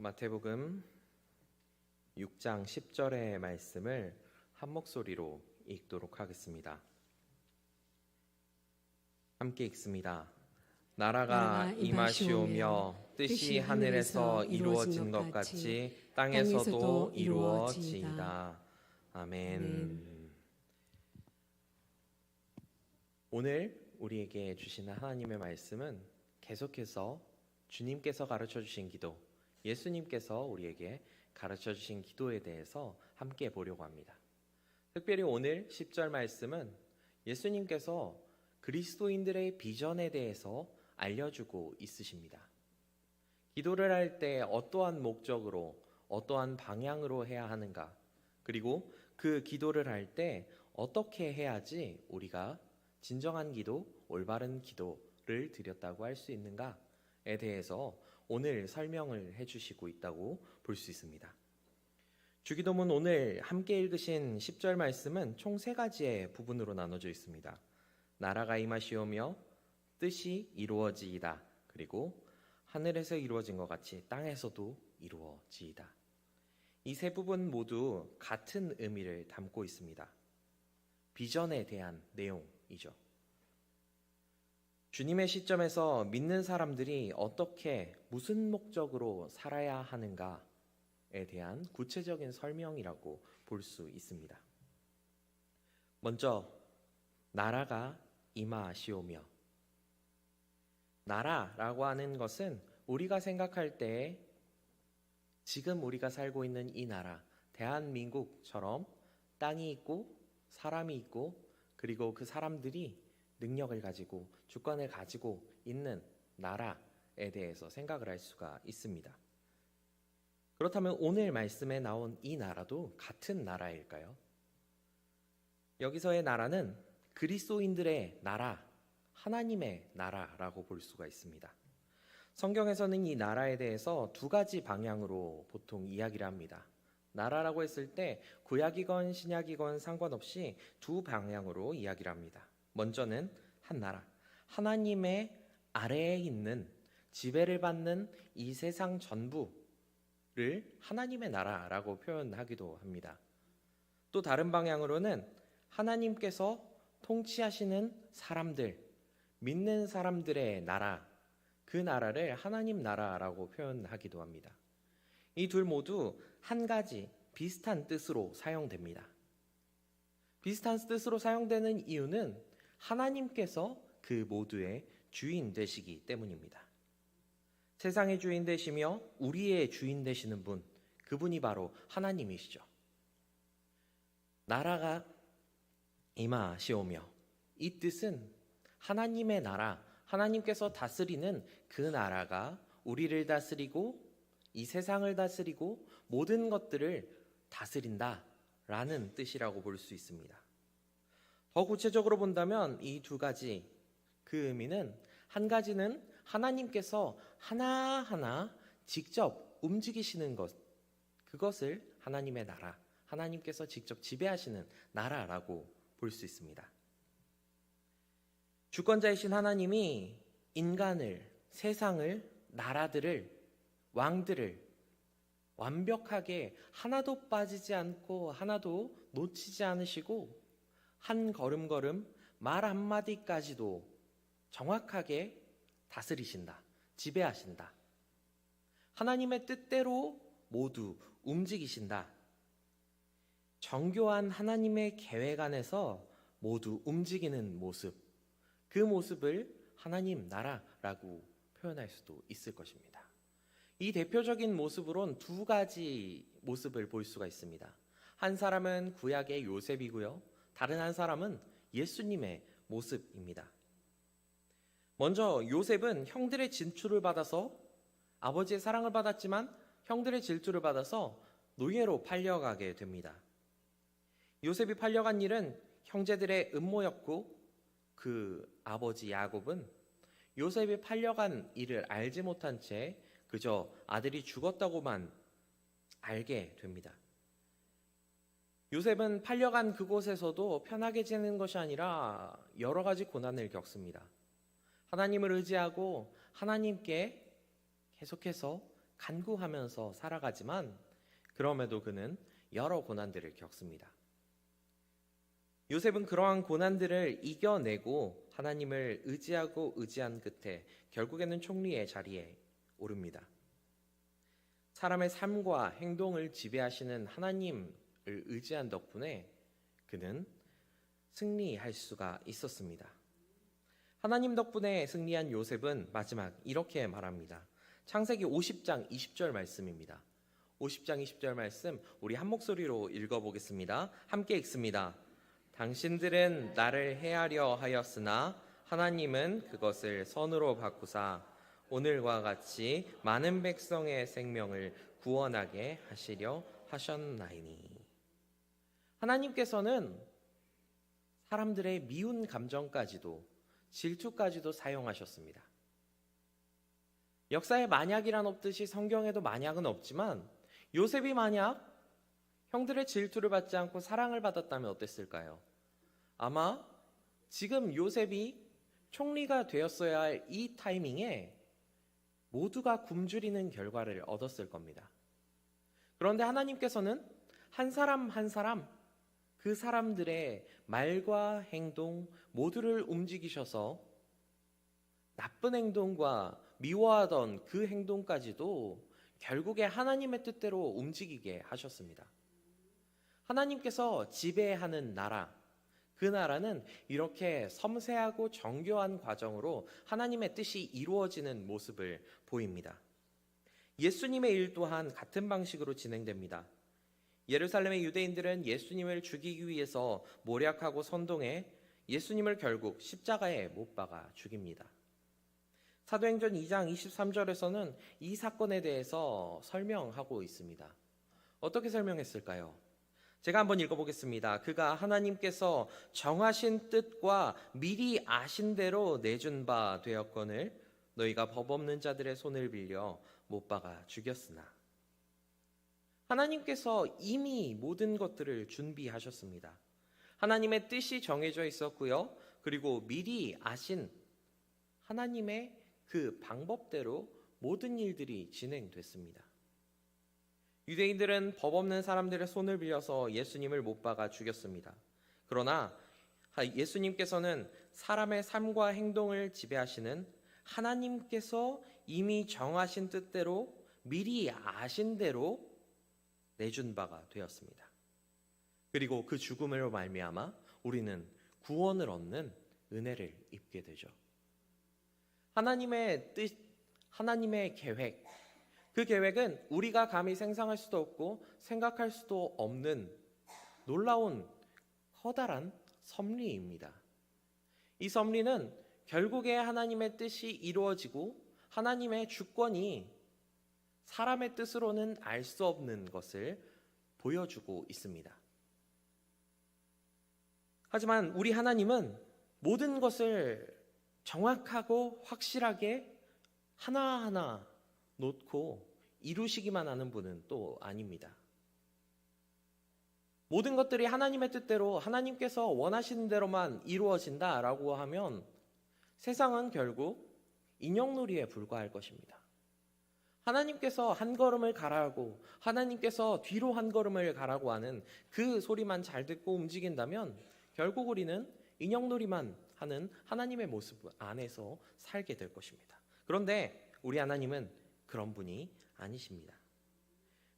마태복음 6장 10절의 말씀을 한 목소리로 읽도록 하겠습니다. 함께 읽습니다. 나라가 임하시오며 뜻이 하늘에서 이루어진 것 같이 땅에서도 이루어지이다. 아멘. 오늘 우리에게 주시는 하나님의 말씀은 계속해서 주님께서 가르쳐 주신 기도, 예수님께서 우리에게 가르쳐 주신 기도에 대해서 함께 보려고 합니다. 특별히 오늘 10절 말씀은 예수님께서 그리스도인들의 비전에 대해서 알려주고 있으십니다. 기도를 할 때 어떠한 목적으로, 어떠한 방향으로 해야 하는가, 그리고 그 기도를 할 때 어떻게 해야지 우리가 진정한 기도, 올바른 기도를 드렸다고 할 수 있는가에 대해서 오늘 설명을 해주시고 있다고 볼 수 있습니다. 주기도문 오늘 함께 읽으신 10절 말씀은 총 3가지의 부분으로 나눠져 있습니다. 나라가 임하시오며 뜻이 이루어지이다. 그리고 하늘에서 이루어진 것 같이 땅에서도 이루어지이다. 이 세 부분 모두 같은 의미를 담고 있습니다. 비전에 대한 내용이죠. 주님의 시점에서 믿는 사람들이 어떻게, 무슨 목적으로 살아야 하는가에 대한 구체적인 설명이라고 볼 수 있습니다. 먼저 나라가 임하시오며, 나라라고 하는 것은 우리가 생각할 때 지금 우리가 살고 있는 이 나라, 대한민국처럼 땅이 있고 사람이 있고, 그리고 그 사람들이 능력을 가지고 주권을 가지고 있는 나라에 대해서 생각을 할 수가 있습니다. 그렇다면 오늘 말씀에 나온 이 나라도 같은 나라일까요? 여기서의 나라는 그리스도인들의 나라, 하나님의 나라라고 볼 수가 있습니다. 성경에서는 이 나라에 대해서 2가지 방향으로 보통 이야기를 합니다. 나라라고 했을 때 구약이건 신약이건 상관없이 2 방향으로 이야기를 합니다. 먼저는 한 나라, 하나님의 아래에 있는, 지배를 받는 이 세상 전부를 하나님의 나라라고 표현하기도 합니다. 또 다른 방향으로는 하나님께서 통치하시는 사람들, 믿는 사람들의 나라, 그 나라를 하나님 나라라고 표현하기도 합니다. 이 둘 모두 한 가지 비슷한 뜻으로 사용됩니다. 비슷한 뜻으로 사용되는 이유는 하나님께서 그 모두의 주인 되시기 때문입니다. 세상의 주인 되시며 우리의 주인 되시는 분, 그분이 바로 하나님이시죠. 나라가 임하시오며, 이 뜻은 하나님의 나라, 하나님께서 다스리는 그 나라가 우리를 다스리고 이 세상을 다스리고 모든 것들을 다스린다라는 뜻이라고 볼 수 있습니다. 더 구체적으로 본다면 이 2가지 그 의미는, 한 가지는 하나님께서 하나하나 직접 움직이시는 것, 그것을 하나님의 나라, 하나님께서 직접 지배하시는 나라라고 볼 수 있습니다. 주권자이신 하나님이 인간을, 세상을, 나라들을, 왕들을 완벽하게 하나도 빠지지 않고 하나도 놓치지 않으시고 한 걸음걸음, 말 한마디까지도 정확하게 다스리신다, 지배하신다. 하나님의 뜻대로 모두 움직이신다. 정교한 하나님의 계획 안에서 모두 움직이는 모습, 그 모습을 하나님 나라라고 표현할 수도 있을 것입니다. 이 대표적인 모습으론 2가지 모습을 볼 수가 있습니다. 한 사람은 구약의 요셉이고요, 다른 한 사람은 예수님의 모습입니다. 먼저 요셉은 형들의 진출을 받아서, 아버지의 사랑을 받았지만 형들의 질투를 받아서 노예로 팔려가게 됩니다. 요셉이 팔려간 일은 형제들의 음모였고, 그 아버지 야곱은 요셉이 팔려간 일을 알지 못한 채 그저 아들이 죽었다고만 알게 됩니다. 요셉은 팔려간 그곳에서도 편하게 지내는 것이 아니라 여러 가지 고난을 겪습니다. 하나님을 의지하고 하나님께 계속해서 간구하면서 살아가지만 그럼에도 그는 여러 고난들을 겪습니다. 요셉은 그러한 고난들을 이겨내고 하나님을 의지하고 의지한 끝에 결국에는 총리의 자리에 오릅니다. 사람의 삶과 행동을 지배하시는 하나님을 의지한 덕분에 그는 승리할 수가 있었습니다. 하나님 덕분에 승리한 요셉은 마지막 이렇게 말합니다. 창세기 50장 20절 말씀입니다. 50장 20절 말씀 우리 한 목소리로 읽어보겠습니다. 함께 읽습니다. 당신들은 나를 해하려 하였으나 하나님은 그것을 선으로 바꾸사 오늘과 같이 많은 백성의 생명을 구원하게 하시려 하셨나이니. 하나님께서는 사람들의 미운 감정까지도 질투까지도 사용하셨습니다. 역사에 만약이란 없듯이 성경에도 만약은 없지만 요셉이 만약 형들의 질투를 받지 않고 사랑을 받았다면 어땠을까요? 아마 지금 요셉이 총리가 되었어야 할 이 타이밍에 모두가 굶주리는 결과를 얻었을 겁니다. 그런데 하나님께서는 한 사람 한 사람 그 사람들의 말과 행동 모두를 움직이셔서 나쁜 행동과 미워하던 그 행동까지도 결국에 하나님의 뜻대로 움직이게 하셨습니다. 하나님께서 지배하는 나라, 그 나라는 이렇게 섬세하고 정교한 과정으로 하나님의 뜻이 이루어지는 모습을 보입니다. 예수님의 일 또한 같은 방식으로 진행됩니다. 예루살렘의 유대인들은 예수님을 죽이기 위해서 모략하고 선동해 예수님을 결국 십자가에 못 박아 죽입니다. 사도행전 2장 23절에서는 이 사건에 대해서 설명하고 있습니다. 어떻게 설명했을까요? 제가 한번 읽어보겠습니다. 그가 하나님께서 정하신 뜻과 미리 아신 대로 내준 바 되었거늘 너희가 법 없는 자들의 손을 빌려 못 박아 죽였으나. 하나님께서 이미 모든 것들을 준비하셨습니다. 하나님의 뜻이 정해져 있었고요. 그리고 미리 아신 하나님의 그 방법대로 모든 일들이 진행됐습니다. 유대인들은 법 없는 사람들의 손을 빌려서 예수님을 못 박아 죽였습니다. 그러나 예수님께서는 사람의 삶과 행동을 지배하시는 하나님께서 이미 정하신 뜻대로 미리 아신 대로 내준 바가 되었습니다. 그리고 그 죽음으로 말미암아 우리는 구원을 얻는 은혜를 입게 되죠. 하나님의 뜻, 하나님의 계획, 그 계획은 우리가 감히 상상할 수도 없고 생각할 수도 없는 놀라운 커다란 섭리입니다. 이 섭리는 결국에 하나님의 뜻이 이루어지고 하나님의 주권이 사람의 뜻으로는 알 수 없는 것을 보여주고 있습니다. 하지만 우리 하나님은 모든 것을 정확하고 확실하게 하나하나 놓고 이루시기만 하는 분은 또 아닙니다. 모든 것들이 하나님의 뜻대로 하나님께서 원하시는 대로만 이루어진다라고 하면 세상은 결국 인형놀이에 불과할 것입니다. 하나님께서 한 걸음을 가라고 하나님께서 뒤로 한 걸음을 가라고 하는 그 소리만 잘 듣고 움직인다면 결국 우리는 인형놀이만 하는 하나님의 모습 안에서 살게 될 것입니다. 그런데 우리 하나님은 그런 분이 아니십니다.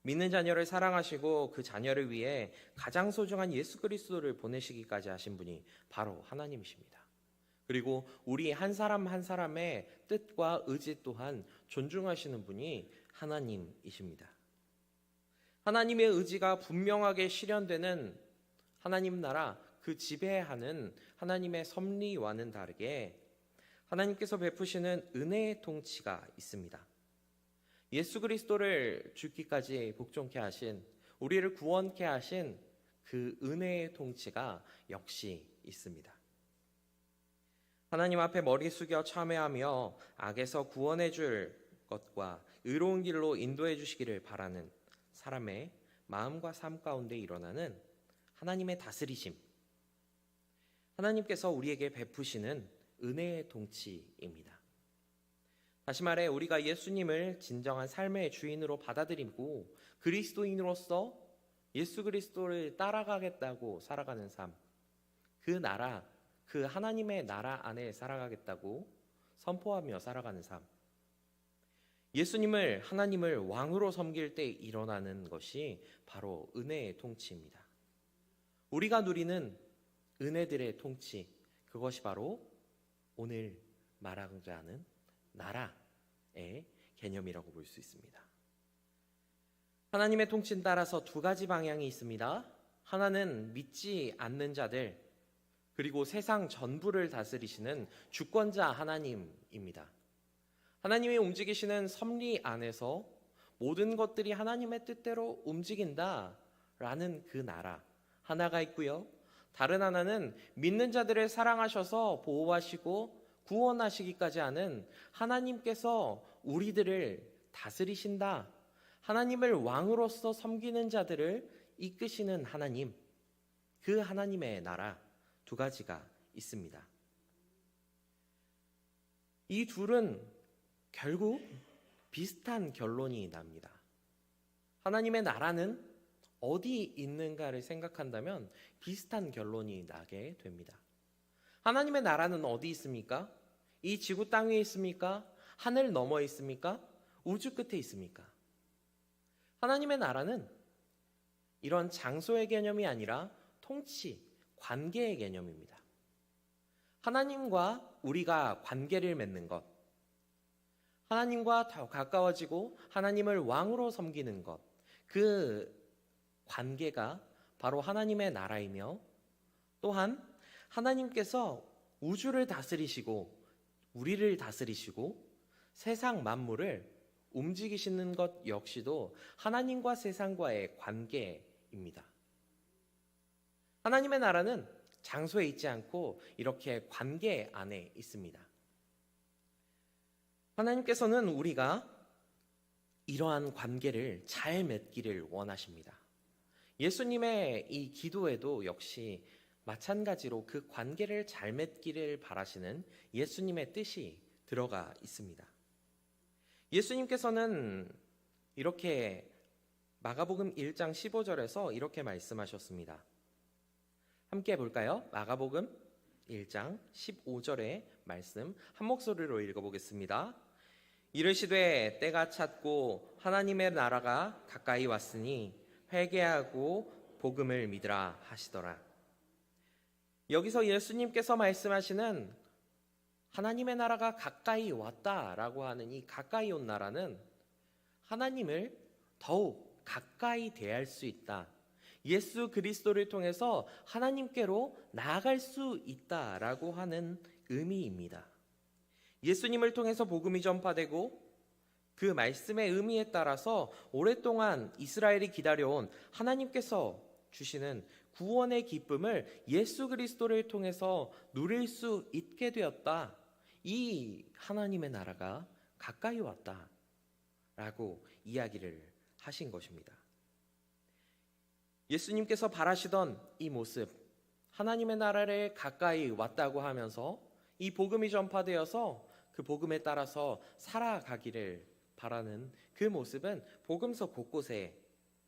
믿는 자녀를 사랑하시고 그 자녀를 위해 가장 소중한 예수 그리스도를 보내시기까지 하신 분이 바로 하나님이십니다. 그리고 우리 한 사람 한 사람의 뜻과 의지 또한 존중하시는 분이 하나님이십니다. 하나님의 의지가 분명하게 실현되는 하나님 나라, 그 지배하는 하나님의 섭리와는 다르게 하나님께서 베푸시는 은혜의 통치가 있습니다. 예수 그리스도를 죽기까지 복종케 하신, 우리를 구원케 하신 그 은혜의 통치가 역시 있습니다. 하나님 앞에 머리 숙여 참회하며 악에서 구원해 줄 것과 의로운 길로 인도해 주시기를 바라는 사람의 마음과 삶 가운데 일어나는 하나님의 다스리심, 하나님께서 우리에게 베푸시는 은혜의 통치입니다. 다시 말해 우리가 예수님을 진정한 삶의 주인으로 받아들이고 그리스도인으로서 예수 그리스도를 따라가겠다고 살아가는 삶, 그 나라, 그 하나님의 나라 안에 살아가겠다고 선포하며 살아가는 삶, 예수님을 하나님을 왕으로 섬길 때 일어나는 것이 바로 은혜의 통치입니다. 우리가 누리는 은혜들의 통치, 그것이 바로 오늘 말하고자 하는 나라의 개념이라고 볼 수 있습니다. 하나님의 통치는 따라서 두 가지 방향이 있습니다. 하나는 믿지 않는 자들, 그리고 세상 전부를 다스리시는 주권자 하나님입니다. 하나님이 움직이시는 섭리 안에서 모든 것들이 하나님의 뜻대로 움직인다라는 그 나라 하나가 있고요. 다른 하나는 믿는 자들을 사랑하셔서 보호하시고 구원하시기까지 하는 하나님께서 우리들을 다스리신다. 하나님을 왕으로서 섬기는 자들을 이끄시는 하나님, 그 하나님의 나라 두 가지가 있습니다. 이 둘은 결국 비슷한 결론이 납니다. 하나님의 나라는 어디 있는가를 생각한다면 비슷한 결론이 나게 됩니다. 하나님의 나라는 어디 있습니까? 이 지구 땅 위에 있습니까? 하늘 너머에 있습니까? 우주 끝에 있습니까? 하나님의 나라는 이런 장소의 개념이 아니라 통치, 관계의 개념입니다. 하나님과 우리가 관계를 맺는 것, 하나님과 더 가까워지고 하나님을 왕으로 섬기는 것, 그 관계가 바로 하나님의 나라이며, 또한 하나님께서 우주를 다스리시고 우리를 다스리시고 세상 만물을 움직이시는 것 역시도 하나님과 세상과의 관계입니다. 하나님의 나라는 장소에 있지 않고 이렇게 관계 안에 있습니다. 하나님께서는 우리가 이러한 관계를 잘 맺기를 원하십니다. 예수님의 이 기도에도 역시 마찬가지로 그 관계를 잘 맺기를 바라시는 예수님의 뜻이 들어가 있습니다. 예수님께서는 이렇게 마가복음 1장 15절에서 이렇게 말씀하셨습니다. 함께 볼까요? 마가복음 1장 15절의 말씀 한 목소리로 읽어보겠습니다. 이르시되 때가 찼고 하나님의 나라가 가까이 왔으니 회개하고 복음을 믿으라 하시더라. 여기서 예수님께서 말씀하시는 하나님의 나라가 가까이 왔다라고 하는 이 가까이 온 나라는 하나님을 더욱 가까이 대할 수 있다. 예수 그리스도를 통해서 하나님께로 나아갈 수 있다라고 하는 의미입니다. 예수님을 통해서 복음이 전파되고 그 말씀의 의미에 따라서 오랫동안 이스라엘이 기다려온 하나님께서 주시는 구원의 기쁨을 예수 그리스도를 통해서 누릴 수 있게 되었다. 이 하나님의 나라가 가까이 왔다라고 이야기를 하신 것입니다. 예수님께서 바라시던 이 모습, 하나님의 나라를 가까이 왔다고 하면서 이 복음이 전파되어서 그 복음에 따라서 살아가기를 바라는 그 모습은 복음서 곳곳에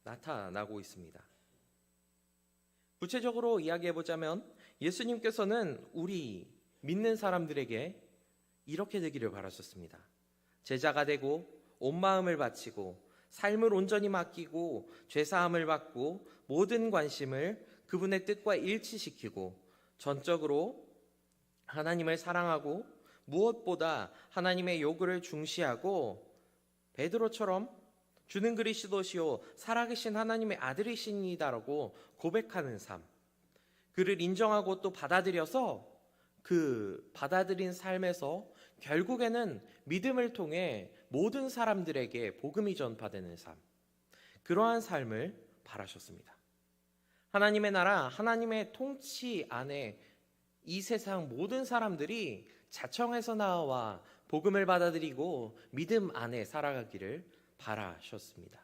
나타나고 있습니다. 구체적으로 이야기해보자면 예수님께서는 우리 믿는 사람들에게 이렇게 되기를 바라셨습니다. 제자가 되고 온 마음을 바치고 삶을 온전히 맡기고 죄사함을 받고 모든 관심을 그분의 뜻과 일치시키고 전적으로 하나님을 사랑하고 무엇보다 하나님의 요구를 중시하고 베드로처럼 주는 그리스도시요 살아계신 하나님의 아들이시니다라고 고백하는 삶, 그를 인정하고 또 받아들여서 그 받아들인 삶에서 결국에는 믿음을 통해 모든 사람들에게 복음이 전파되는 삶, 그러한 삶을 바라셨습니다. 하나님의 나라, 하나님의 통치 안에 이 세상 모든 사람들이 자청해서 나와 복음을 받아들이고 믿음 안에 살아가기를 바라셨습니다.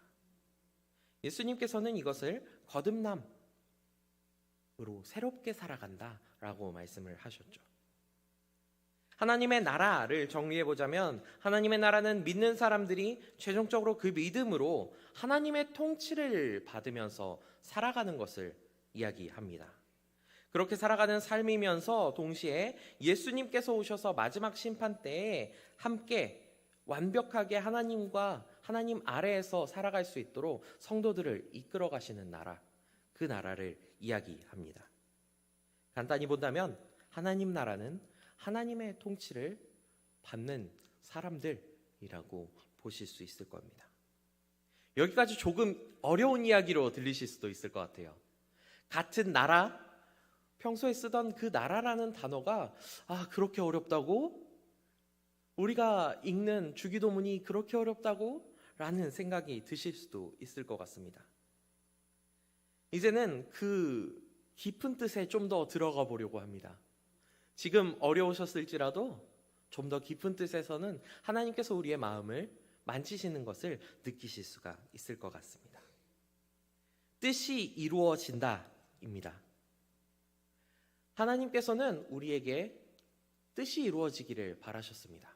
예수님께서는 이것을 거듭남으로 새롭게 살아간다라고 말씀을 하셨죠. 하나님의 나라를 정리해 보자면 하나님의 나라는 믿는 사람들이 최종적으로 그 믿음으로 하나님의 통치를 받으면서 살아가는 것을 이야기합니다. 그렇게 살아가는 삶이면서 동시에 예수님께서 오셔서 마지막 심판 때에 함께 완벽하게 하나님과 하나님 아래에서 살아갈 수 있도록 성도들을 이끌어 가시는 나라, 그 나라를 이야기합니다. 간단히 본다면 하나님 나라는 하나님의 통치를 받는 사람들이라고 보실 수 있을 겁니다. 여기까지 조금 어려운 이야기로 들리실 수도 있을 것 같아요. 같은 나라, 평소에 쓰던 그 나라라는 단어가 그렇게 어렵다고? 우리가 읽는 주기도문이 그렇게 어렵다고? 라는 생각이 드실 수도 있을 것 같습니다. 이제는 그 깊은 뜻에 좀 더 들어가 보려고 합니다. 지금 어려우셨을지라도 좀 더 깊은 뜻에서는 하나님께서 우리의 마음을 만지시는 것을 느끼실 수가 있을 것 같습니다. 뜻이 이루어진다입니다. 하나님께서는 우리에게 뜻이 이루어지기를 바라셨습니다.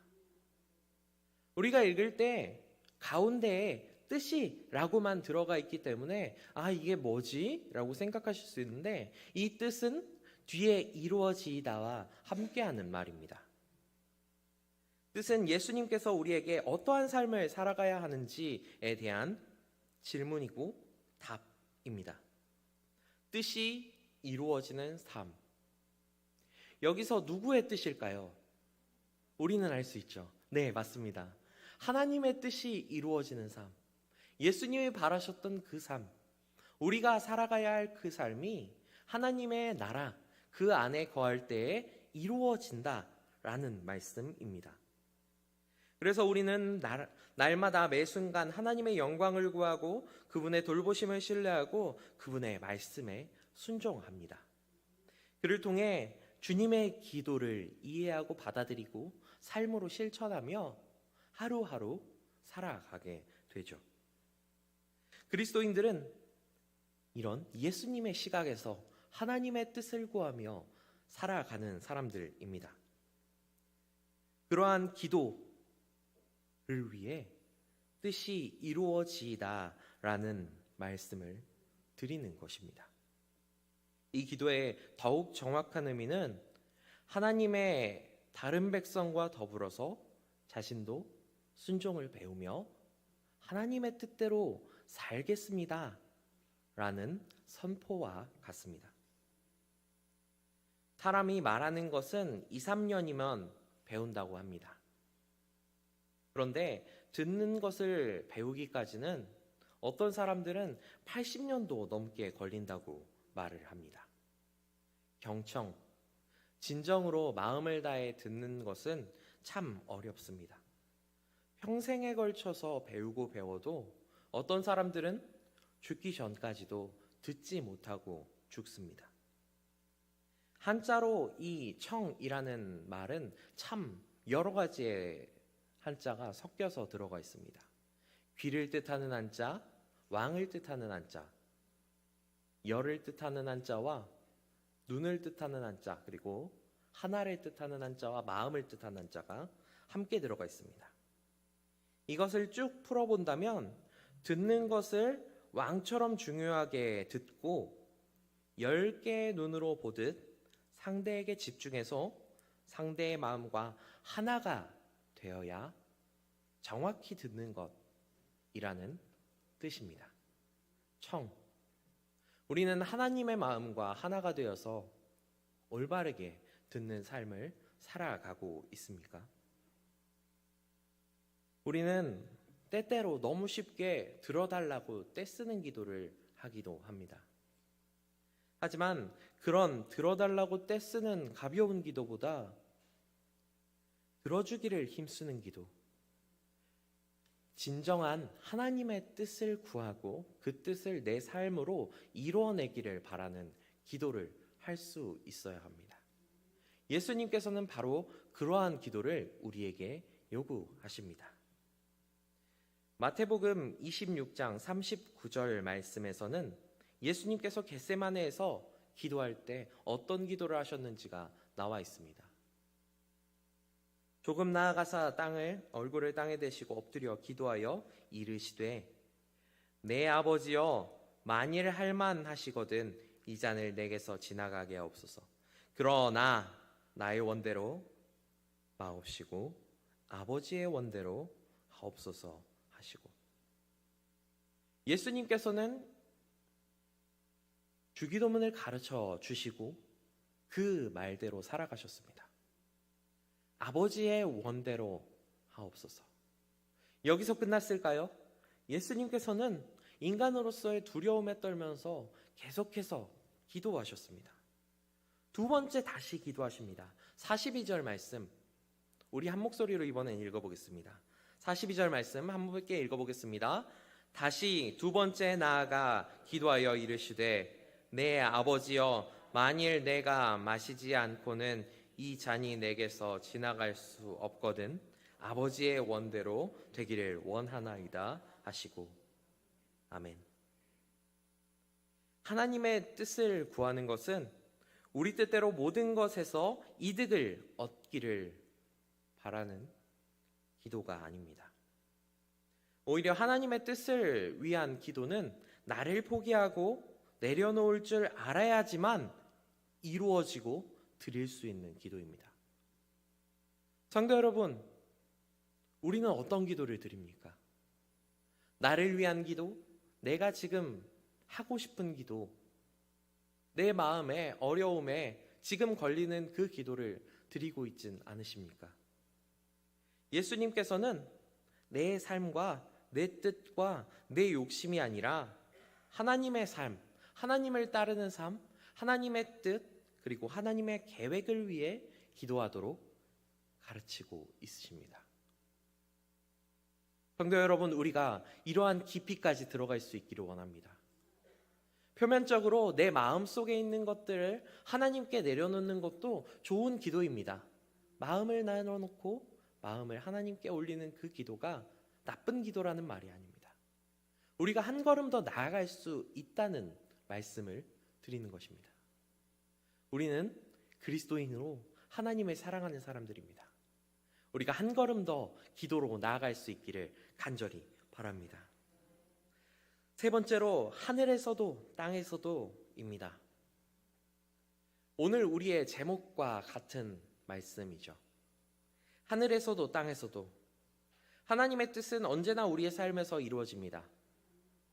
우리가 읽을 때 가운데에 뜻이라고만 들어가 있기 때문에 이게 뭐지? 라고 생각하실 수 있는데 이 뜻은 뒤에 이루어지다와 함께하는 말입니다. 뜻은 예수님께서 우리에게 어떠한 삶을 살아가야 하는지에 대한 질문이고 답입니다. 뜻이 이루어지는 삶. 여기서 누구의 뜻일까요? 우리는 알 수 있죠. 네, 맞습니다. 하나님의 뜻이 이루어지는 삶. 예수님이 바라셨던 그 삶. 우리가 살아가야 할 그 삶이 하나님의 나라, 그 안에 거할 때에 이루어진다라는 말씀입니다. 그래서 우리는 날마다 매 순간 하나님의 영광을 구하고 그분의 돌보심을 신뢰하고 그분의 말씀에 순종합니다. 그를 통해 주님의 기도를 이해하고 받아들이고 삶으로 실천하며 하루하루 살아가게 되죠. 그리스도인들은 이런 예수님의 시각에서 하나님의 뜻을 구하며 살아가는 사람들입니다. 그러한 기도를 위해 뜻이 이루어지다라는 말씀을 드리는 것입니다. 이 기도의 더욱 정확한 의미는 하나님의 다른 백성과 더불어서 자신도 순종을 배우며 하나님의 뜻대로 살겠습니다 라는 선포와 같습니다. 사람이 말하는 것은 2, 3년이면 배운다고 합니다. 그런데 듣는 것을 배우기까지는 어떤 사람들은 80년도 넘게 걸린다고 말을 합니다. 경청, 진정으로 마음을 다해 듣는 것은 참 어렵습니다. 평생에 걸쳐서 배우고 배워도 어떤 사람들은 죽기 전까지도 듣지 못하고 죽습니다. 한자로 이 청이라는 말은 참 여러 가지의 한자가 섞여서 들어가 있습니다. 귀를 뜻하는 한자, 왕을 뜻하는 한자, 열을 뜻하는 한자와 눈을 뜻하는 한자, 그리고 하나를 뜻하는 한자와 마음을 뜻하는 한자가 함께 들어가 있습니다. 이것을 쭉 풀어본다면 듣는 것을 왕처럼 중요하게 듣고 10개의 눈으로 보듯 상대에게 집중해서 상대의 마음과 하나가 되어야 정확히 듣는 것이라는 뜻입니다. 청. 우리는 하나님의 마음과 하나가 되어서 올바르게 듣는 삶을 살아가고 있습니까? 우리는 때때로 너무 쉽게 들어달라고 떼쓰는 기도를 하기도 합니다. 하지만 그런 들어달라고 떼쓰는 가벼운 기도보다 들어주기를 힘쓰는 기도, 진정한 하나님의 뜻을 구하고 그 뜻을 내 삶으로 이루어내기를 바라는 기도를 할 수 있어야 합니다. 예수님께서는 바로 그러한 기도를 우리에게 요구하십니다. 마태복음 26장 39절 말씀에서는 예수님께서 겟세마네에서 기도할 때 어떤 기도를 하셨는지가 나와 있습니다. 조금 나아가사 얼굴을 땅에 대시고 엎드려 기도하여 이르시되 내 아버지여 만일 할만하시거든 이 잔을 내게서 지나가게 하옵소서. 그러나 나의 원대로 마옵시고 아버지의 원대로 하옵소서 하시고, 예수님께서는 주기도문을 가르쳐 주시고 그 말대로 살아가셨습니다. 아버지의 원대로 하옵소서. 여기서 끝났을까요? 예수님께서는 인간으로서의 두려움에 떨면서 계속해서 기도하셨습니다. 두 번째 다시 기도하십니다. 42절 말씀, 우리 한 목소리로 이번엔 읽어보겠습니다. 42절 말씀 한 분께 읽어보겠습니다. 다시 두 번째 나아가 기도하여 이르시되 내 아버지여 만일 내가 마시지 않고는 이 잔이 내게서 지나갈 수 없거든 아버지의 원대로 되기를 원하나이다 하시고, 아멘. 하나님의 뜻을 구하는 것은 우리 뜻대로 모든 것에서 이득을 얻기를 바라는 기도가 아닙니다. 오히려 하나님의 뜻을 위한 기도는 나를 포기하고 내려놓을 줄 알아야지만 이루어지고 드릴 수 있는 기도입니다. 성도 여러분, 우리는 어떤 기도를 드립니까? 나를 위한 기도, 내가 지금 하고 싶은 기도, 내 마음의 어려움에 지금 걸리는 그 기도를 드리고 있진 않으십니까? 예수님께서는 내 삶과 내 뜻과 내 욕심이 아니라 하나님의 삶, 하나님을 따르는 삶, 하나님의 뜻, 그리고 하나님의 계획을 위해 기도하도록 가르치고 있으십니다. 성도 여러분, 우리가 이러한 깊이까지 들어갈 수 있기를 원합니다. 표면적으로 내 마음 속에 있는 것들을 하나님께 내려놓는 것도 좋은 기도입니다. 마음을 내려놓고 마음을 하나님께 올리는 그 기도가 나쁜 기도라는 말이 아닙니다. 우리가 한 걸음 더 나아갈 수 있다는 말씀을 드리는 것입니다. 우리는 그리스도인으로 하나님을 사랑하는 사람들입니다. 우리가 한 걸음 더 기도로 나아갈 수 있기를 간절히 바랍니다. 세 번째로 하늘에서도 땅에서도입니다. 오늘 우리의 제목과 같은 말씀이죠. 하늘에서도 땅에서도 하나님의 뜻은 언제나 우리의 삶에서 이루어집니다.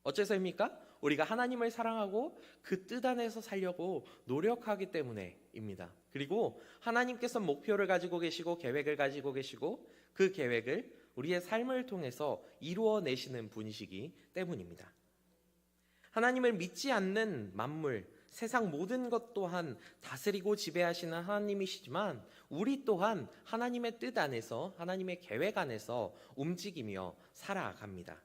어째서입니까? 우리가 하나님을 사랑하고 그 뜻 안에서 살려고 노력하기 때문에입니다. 그리고 하나님께서 목표를 가지고 계시고 계획을 가지고 계시고 그 계획을 우리의 삶을 통해서 이루어내시는 분이시기 때문입니다. 하나님을 믿지 않는 만물, 세상 모든 것 또한 다스리고 지배하시는 하나님이시지만 우리 또한 하나님의 뜻 안에서, 하나님의 계획 안에서 움직이며 살아갑니다.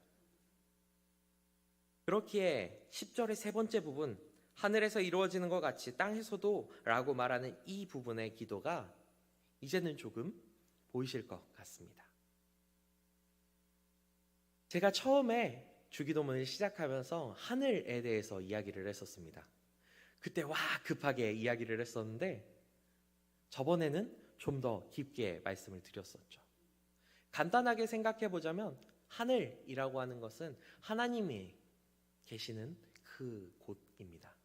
그렇기에 10절의 세 번째 부분, 하늘에서 이루어지는 것 같이 땅에서도 라고 말하는 이 부분의 기도가 이제는 조금 보이실 것 같습니다. 제가 처음에 주기도문을 시작하면서 하늘에 대해서 이야기를 했었습니다. 그때 급하게 이야기를 했었는데 저번에는 좀 더 깊게 말씀을 드렸었죠. 간단하게 생각해 보자면 하늘이라고 하는 것은 하나님이 계시는 그 곳입니다.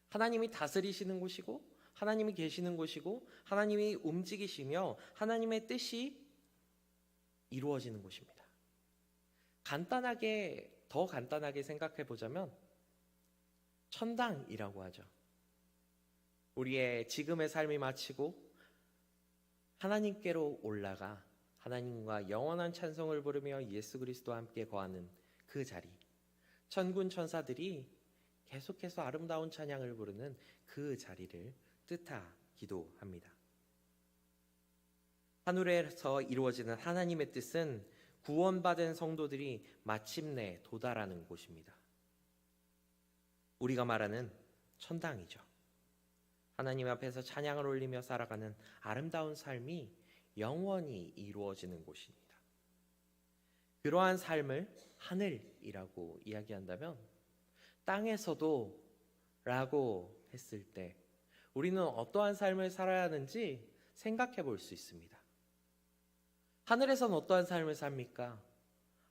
하나님이 다스리시는 곳이고 하나님이 계시는 곳이고 하나님이 움직이시며 하나님의 뜻이 이루어지는 곳입니다. 더 간단하게 생각해 보자면 천당이라고 하죠. 우리의 지금의 삶이 마치고 하나님께로 올라가 하나님과 영원한 찬송을 부르며 예수 그리스도와 함께 거하는 그 자리, 천군 천사들이 계속해서 아름다운 찬양을 부르는 그 자리를 뜻하기도 합니다. 하늘에서 이루어지는 하나님의 뜻은 구원받은 성도들이 마침내 도달하는 곳입니다. 우리가 말하는 천당이죠. 하나님 앞에서 찬양을 올리며 살아가는 아름다운 삶이 영원히 이루어지는 곳입니다. 그러한 삶을 하늘이라고 이야기한다면 땅에서도 라고 했을 때 우리는 어떠한 삶을 살아야 하는지 생각해 볼 수 있습니다. 하늘에선 어떠한 삶을 삽니까?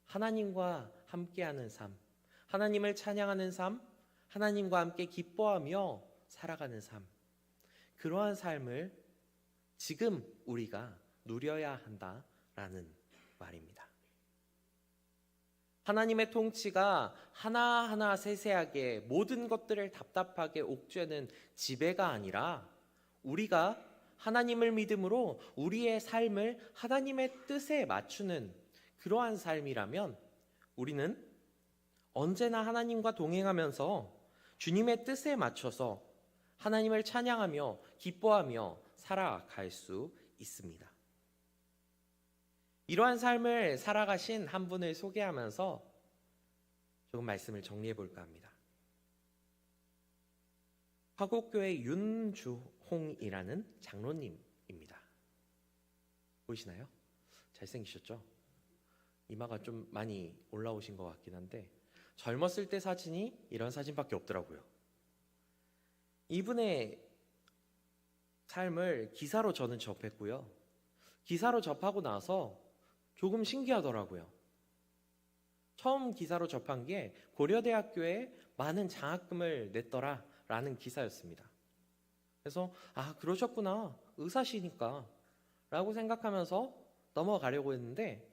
하나님과 함께하는 삶, 하나님을 찬양하는 삶, 하나님과 함께 기뻐하며 살아가는 삶. 그러한 삶을 지금 우리가 누려야 한다라는 말입니다. 하나님의 통치가 하나하나 세세하게 모든 것들을 답답하게 옥죄는 지배가 아니라 우리가 하나님을 믿음으로 우리의 삶을 하나님의 뜻에 맞추는 그러한 삶이라면 우리는 언제나 하나님과 동행하면서 주님의 뜻에 맞춰서 하나님을 찬양하며 기뻐하며 살아갈 수 있습니다. 이러한 삶을 살아가신 한 분을 소개하면서 조금 말씀을 정리해 볼까 합니다. 화곡교회 윤주홍이라는 장로님입니다. 보이시나요? 잘생기셨죠? 이마가 좀 많이 올라오신 것 같긴 한데 젊었을 때 사진이 이런 사진밖에 없더라고요. 이분의 삶을 기사로 저는 접했고요. 기사로 접하고 나서 조금 신기하더라고요. 처음 기사로 접한 게 고려대학교에 많은 장학금을 냈더라 라는 기사였습니다. 그래서 그러셨구나, 의사시니까 라고 생각하면서 넘어가려고 했는데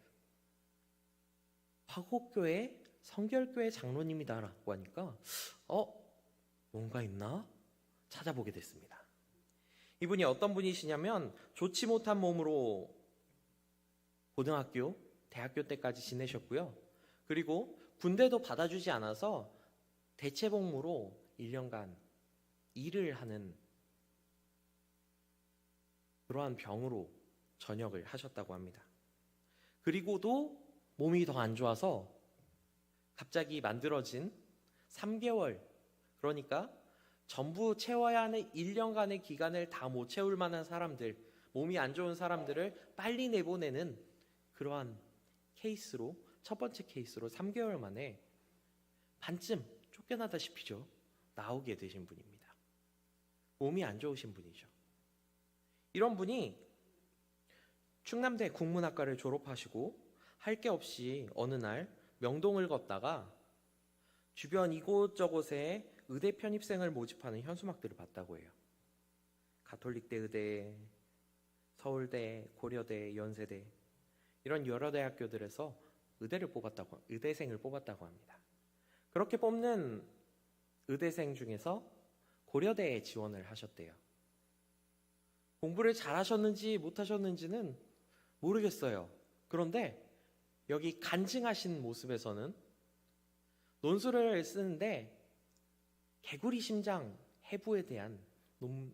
화곡교회 성결교회 장로님이다 라고 하니까 뭔가 있나? 찾아보게 됐습니다. 이분이 어떤 분이시냐면 좋지 못한 몸으로 고등학교, 대학교 때까지 지내셨고요. 그리고 군대도 받아주지 않아서 대체복무로 1년간 일을 하는 그러한 병으로 전역을 하셨다고 합니다. 그리고도 몸이 더 안 좋아서 갑자기 만들어진 3개월, 그러니까 전부 채워야 하는 1년간의 기간을 다 못 채울 만한 사람들, 몸이 안 좋은 사람들을 빨리 내보내는 그러한 케이스로, 첫 번째 케이스로 3개월 만에 반쯤 쫓겨나다시피죠, 나오게 되신 분입니다. 몸이 안 좋으신 분이죠. 이런 분이 충남대 국문학과를 졸업하시고 할 게 없이 어느 날 명동을 걷다가 주변 이곳저곳에 의대 편입생을 모집하는 현수막들을 봤다고 해요. 가톨릭대 의대, 서울대, 고려대, 연세대 이런 여러 대학교들에서 의대생을 뽑았다고 합니다. 그렇게 뽑는 의대생 중에서 고려대에 지원을 하셨대요. 공부를 잘하셨는지 못하셨는지는 모르겠어요. 그런데 여기 간증하신 모습에서는 논술을 쓰는데 개구리 심장 해부에 대한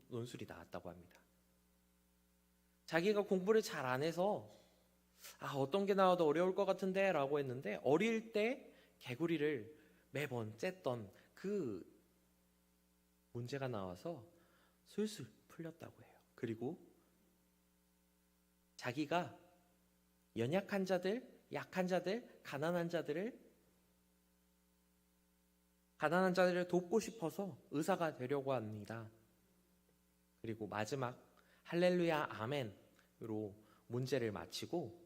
논술이 나왔다고 합니다. 자기가 공부를 잘 안 해서 어떤 게 나와도 어려울 것 같은데 라고 했는데 어릴 때 개구리를 매번 쬐던 그 문제가 나와서 술술 풀렸다고 해요. 그리고 자기가 연약한 자들, 약한 자들, 가난한 자들을 돕고 싶어서 의사가 되려고 합니다. 그리고 마지막 할렐루야 아멘으로 문제를 마치고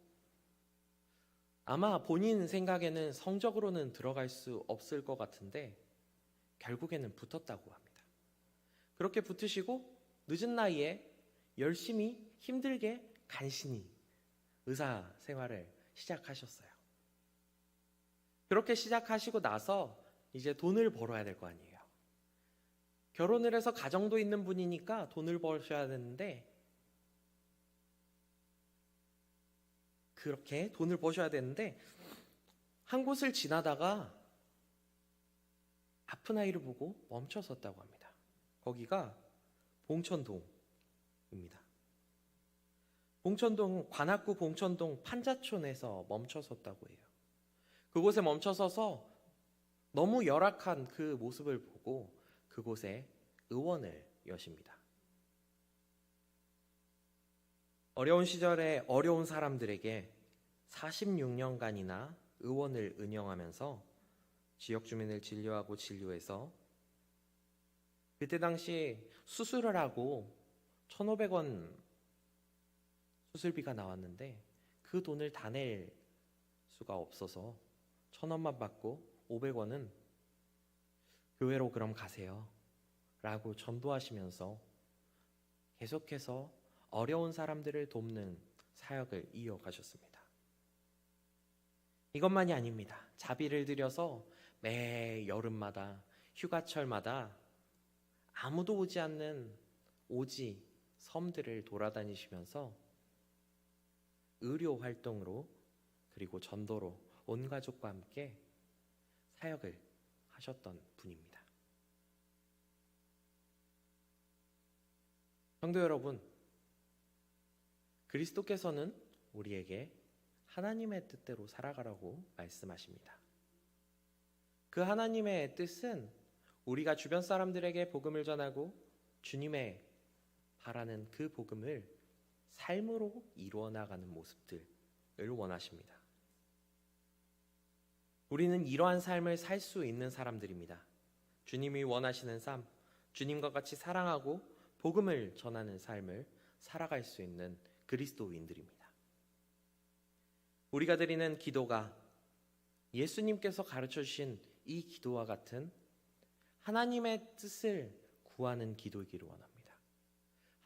아마 본인 생각에는 성적으로는 들어갈 수 없을 것 같은데 결국에는 붙었다고 합니다. 그렇게 붙으시고 늦은 나이에 열심히 힘들게 간신히 의사 생활을 시작하셨어요. 그렇게 시작하시고 나서 이제 돈을 벌어야 될 거 아니에요. 결혼을 해서 가정도 있는 분이니까 돈을 버셔야 되는데 그렇게 돈을 버셔야 되는데 한 곳을 지나다가 아픈 아이를 보고 멈춰섰다고 합니다. 거기가 봉천동입니다. 관악구 봉천동 판자촌에서 멈춰섰다고 해요. 그곳에 멈춰서서 너무 열악한 그 모습을 보고 그곳에 의원을 여십니다. 어려운 시절에 어려운 사람들에게 46년간이나 의원을 운영하면서 지역 주민을 진료하고 진료해서 그때 당시 수술을 하고 1,500원 수술비가 나왔는데 그 돈을 다 낼 수가 없어서 1,000원만 받고 500원은 교회로 그럼 가세요 라고 전도하시면서 계속해서 어려운 사람들을 돕는 사역을 이어가셨습니다. 이것만이 아닙니다. 자비를 들여서 매 여름마다 휴가철마다 아무도 오지 않는 오지 섬들을 돌아다니시면서 의료 활동으로 그리고 전도로 온 가족과 함께 사역을 하셨던 분입니다. 성도 여러분, 그리스도께서는 우리에게 하나님의 뜻대로 살아가라고 말씀하십니다. 그 하나님의 뜻은 우리가 주변 사람들에게 복음을 전하고 주님의 바라는 그 복음을 삶으로 이루어 나가는 모습들을 원하십니다. 우리는 이러한 삶을 살 수 있는 사람들입니다. 주님이 원하시는 삶, 주님과 같이 사랑하고 복음을 전하는 삶을 살아갈 수 있는 그리스도인들입니다. 우리가 드리는 기도가 예수님께서 가르쳐 주신 이 기도와 같은 하나님의 뜻을 구하는 기도이기를 원합니다.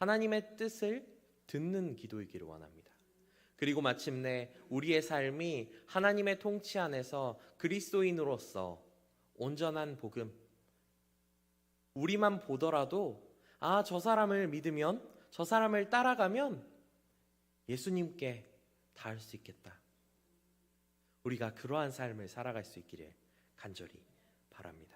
하나님의 뜻을 듣는 기도이기를 원합니다. 그리고 마침내 우리의 삶이 하나님의 통치 안에서 그리스도인으로서 온전한 복음, 우리만 보더라도 저 사람을 믿으면, 저 사람을 따라가면 예수님께 닿을 수 있겠다. 우리가 그러한 삶을 살아갈 수 있기를 간절히 바랍니다.